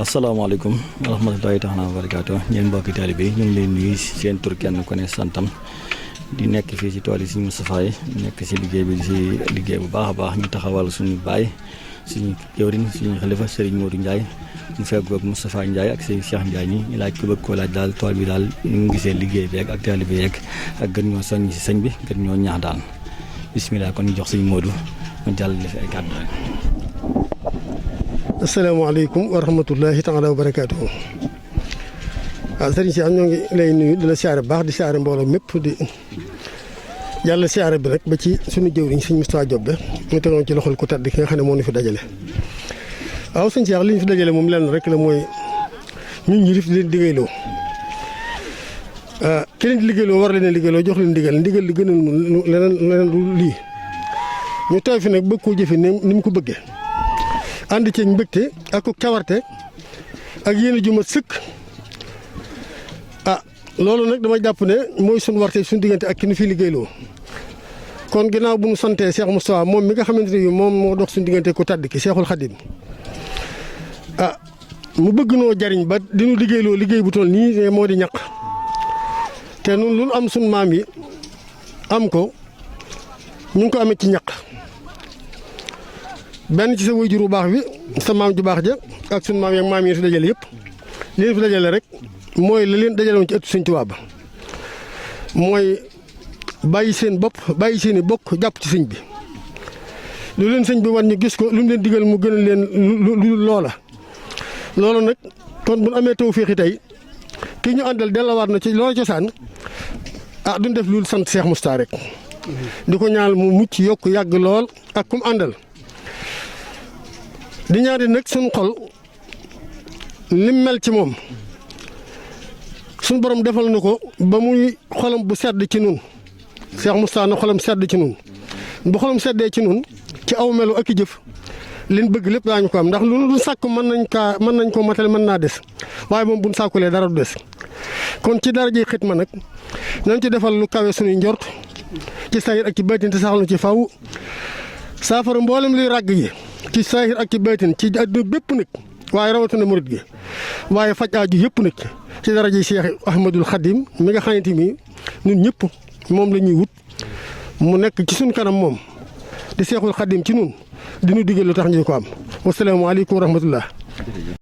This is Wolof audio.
asalaamaaleykum wa rahmatulahi taala wa barakaatu ñeen mbokki taalibe yi ñu ngi leen nuyu seen tur kenn ku ne santam di nekk fii ci tool yi suñu Moustapha yi nekk ci liggéey bi ci liggéey bu baax a baax ñu taxawal suñu baay suñu jëwriñ suñu xalifa Serigne Modou Ndiaye mu feggoog Moustapha Ndiaye ak Serigne Cheikh Ndiaye ñi ñu laaj ko bëgg koo laaj daal tool bi daal ñu ngi gisee liggéey bi ak taalibe bi yeeg ak gën ñoo soññ ci sëñ bi gën ñoo ñaax daal bisimilah kon ñu jox Serigne Modou mu jàll fi ay kàddu rek. asalaamaaleykum wa rahmatullahi taala wa barakaatu. waaw sëriñ si ñoo ngi lay nuyu di la siyaare bu baax di siyaare mbooloo mépp di yàlla siyaare bi rek ba ci suñu jëwriñ sëñ Moustapha Diop mu tegoon ci loxol ku tedd ki nga xam ne moo ñu fi dajale. waaw sëñ Cheikh li ñu fi dajale moom lenn rek la mooy ñun ñi di leen liggéeyloo ki leen di liggéeyloo war leen a liggéeyloo jox leen ndigal li gën a leneen lu lii ñu taw fi nag bëgg koo jëfe ni mu ko bëggee. ànd ceeg mbégte ak cawarte ak yéen a ju mat sëkk loolu nag dama jàpp ne mooy suñu warte suñu diggante ak ki nu fi liggéeyloo kon ginnaaw bu ñu santee Cheikh Moustapha moom mi nga xamante ne moom moo dox suñu diggante ku tàdd ki Cheikhul Khadim mu bëgg noo jariñ ba dinu liggéeyloo liggéey bu toll nii moo di ñaq te nun lu am suñu maam yi am ko ñu ngi ko amee ci ñaq benn ci sa waajur bu baax bi sa maam ju baax ja ak sunu maam yeeg maam yi fi dajale yëpp li leen fi dajale rek mooy la leen dajale woon ci ëttu Sëñ Tuubaa ba mooy bàyyi seen bopp bàyyi seen i bokk jàpp ci sëñ bi lu leen sëñ bi wan ñu gis ko lu mu leen digal mu gën a leen lu loola nag kon bu amee tawféexi tey kii ñu àndal delluwaat na ci loola cosaan duñ def lu sant Cheikh Moustapha rek di ko ñaanal mu mucc yokk yàgg lool ak kum àndal. di ñaari nag suñu xol lim mel ci moom suñu borom defal na ko ba muy xolam bu sedd ci nun Cheikh Moustapha na xolam sedd ci nun bu xolam seddee ci nun ci aw melu ak i jëf liñ bëgg lépp daañu ko am ndax lu sàkk mën nañ ko matale mën naa des waaye moom buñ sàkkulee dara du des kon ci dara ji xitma nag nañ ci defal lu kawe suñuy njort ci sayir ak ci baatin te saxal na ci faw saafara mboolem luy ràgg yi ci saahir ak ci baytin ci àdduna bépp nag waaye rawatina murit gi waaye faj aaju yëpp nag ci daraja Cheikh Ahmadul Khadim mi nga xamante ni ñun ñëpp moom la ñuy wut mu nekk ci suñ kanam moom di Cheikhul Khadim ci ñun di ñu digal lu tax ñu ko am wasalaamaaleykum wa rahmatullah